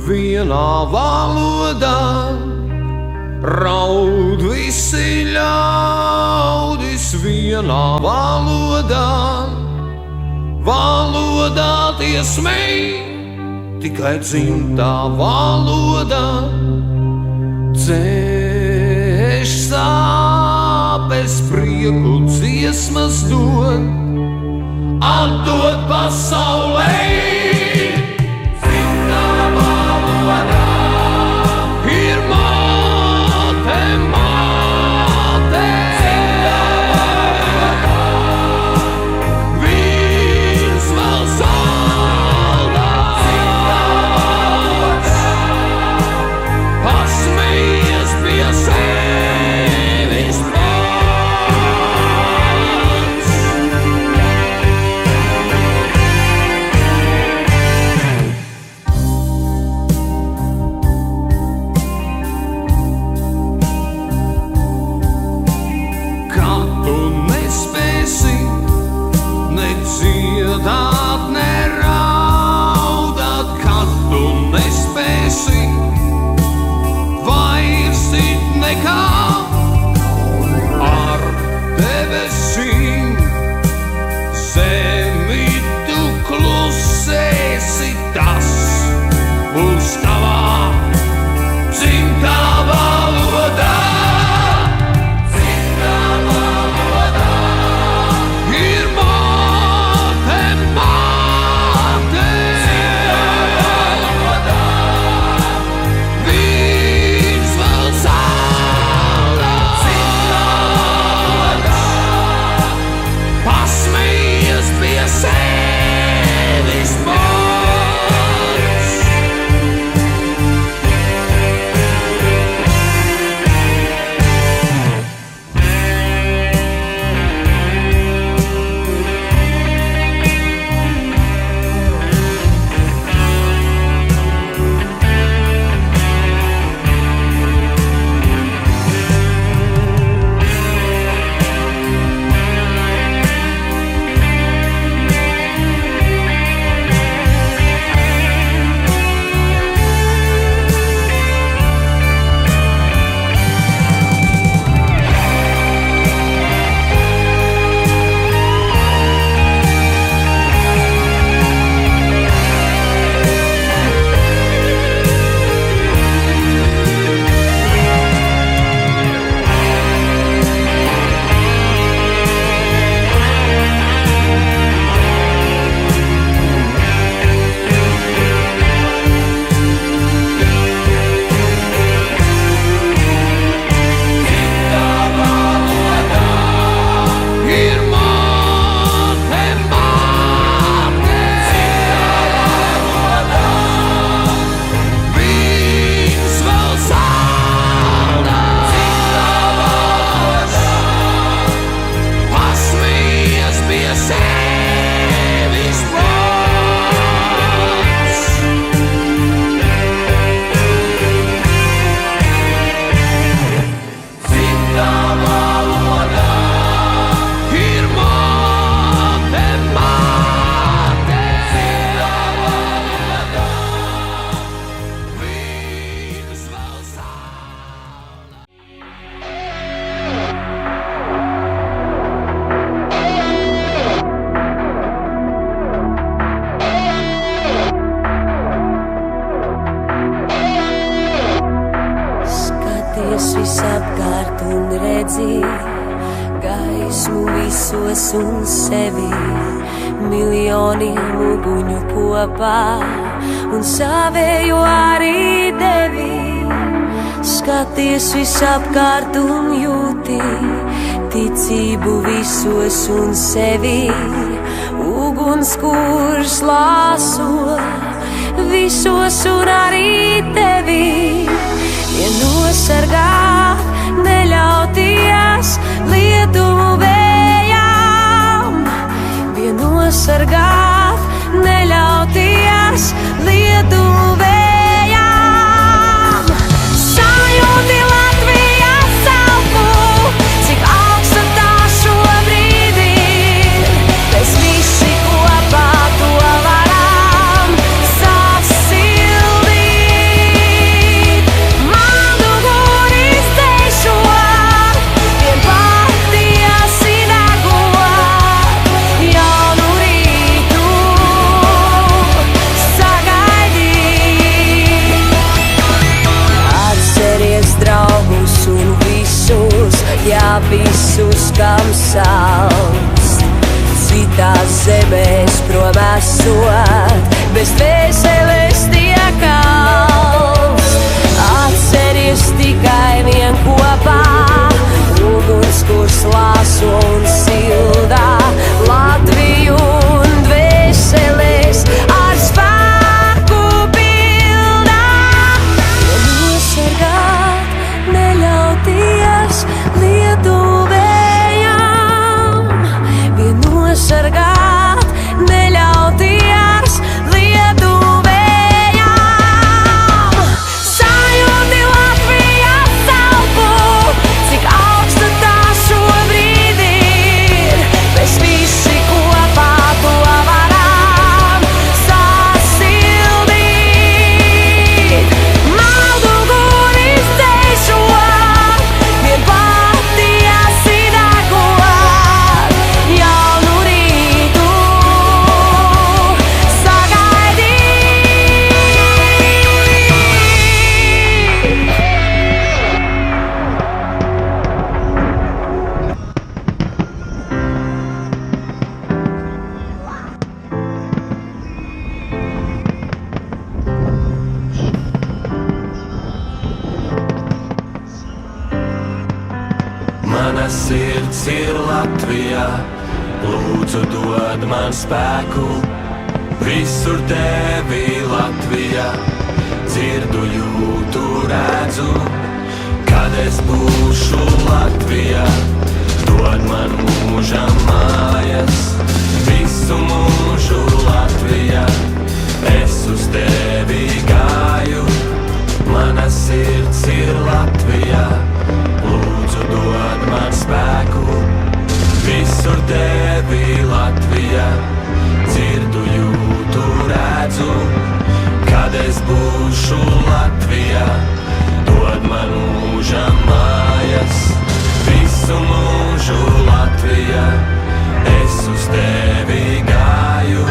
vienā valodā, raud visi ļaudis vienā valodā, valodā tie smej, tikai dzimtā valodā, dzēš sāpes, prieku dziesmas dod, atdod pasaulē. Visapkārt un redzi gaismu visos un sevi, miljoniem uguņu kopā un savēju arī devi. Skaties visapkārt un jūti ticību visos un sevi, uguns, kurš lāso visos un arī tevi. Nosargāt, neļauties lietumu vējām, nosargāt, neļauties lietumu vējām. Sajūti Latvijas elpu, cik augsta tā šobrīd ir, mēs visi kopā to varam, savs sildīt. sirds ir Latvijā, lūdzu dod man spēku. Visur tevi Latvijā, dzirdu, jūtu, redzu. Kad es būšu Latvijā, dod man mūžam mājas. Visu mūžu Latvijā, es uz tevi gāju. Mana sirds ir Latvijā, lūdzu dod man spēku. Visur tevi Latvijā, dzirdu, jūtu, redzu. Kad es būšu Latvijā, dod man mūžam mājas. Visu mūžu Latvijā, es uz tevi gāju.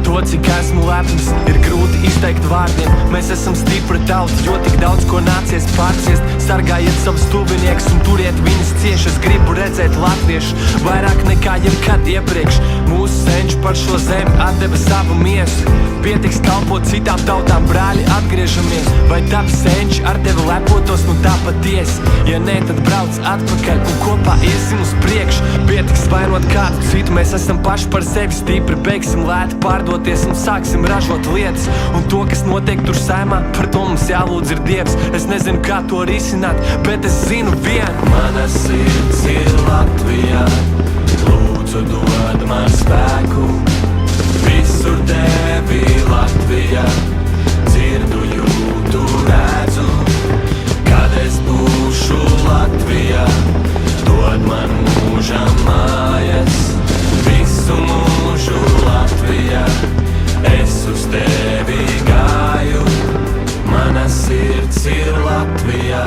To, cik esmu lepns, ir grūti izteikt vārdiem. Mēs esam stipra tauta, jo tik daudz ko nācies pārciest. Sargājiet savus tuvinieks un turiet viņus cieši. Es gribu redzēt latviešu vairāk nekā jebkad iepriekš. Mūsu senči par šo zemi atdeva savu miesu. Pietiks kalpot citām tautām, brāļi, atgriežamies. Vai tavi senči ar tevi lepotos, nu tā patiesi? Ja nē, tad brauc atpakaļ un kopā iesim uz priekšu. Pietiks vainot kādu citu, mēs esam paši par sevi stipri. Beigsim lēti pārdoties un sāksim ražot lietas. Un to, kas notiek tur saimā, par to mums jālūdz ir Dievs. Es nezinu, kā to risināt, bet es zinu vienu. Mana sirds ir Latvijā, lūdzu dod man spēku. Visur tevi Latvijā, dzirdu, jūtu, redzu. Kad es būšu Latvijā, dod man mūžam mājas. Visu mūžu Latvijā, es uz tevi gāju. Mana sirds ir Latvijā,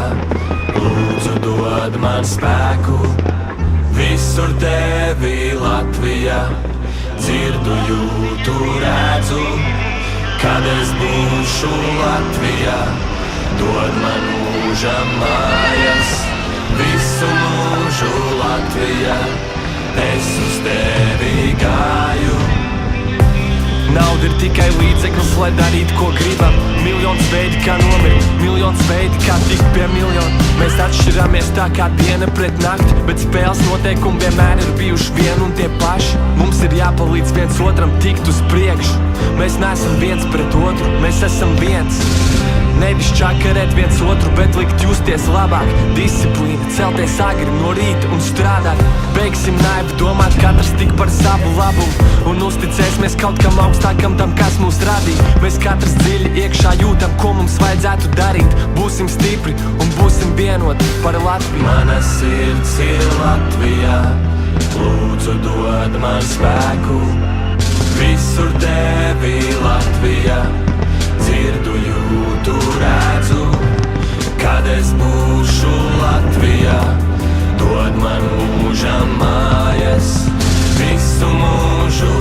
lūdzu dod man spēku. Visur tevi Latvijā, dzirdu, jūtu, redzu. Kad es būšu Latvijā, dod man mūžam mājas. Visu mūžu Latvijā, es uz tevi gāju. Nauda ir tikai līdzeklis, lai darītu, ko gribam. Miljons veidi, kā nomirt, miljons veidi, kā tikt pie miljona. Mēs atšķiramies tā kā diena pret nakti, bet spēles noteikumi vienmēr ir bijuši vien un tie paši. Mums ir jāpalīdz viens otram tikt uz priekšu. Mēs neesam viens pret otru, mēs esam viens. Nevis čakarēt viens otru, bet likt justies labāk. Disciplīna, celties agri no rīta un strādāt. Beigsim naivi domāt katrs tik par savu labumu un uzticēsimies kaut kam augstākam tam, kas mūs radīja. Mēs katrs dziļi iekšā jūtam, ko mums vajadzētu darīt. Būsim stipri un būsim vienoti par Latviju. Mana sirds ir Latvijā, lūdzu dod man spēku. Visur tevi Latvijā, dzirdu, jūtu, redzu. Kad es būšu Latvijā, dod man mūžam mājas. Visu mūžu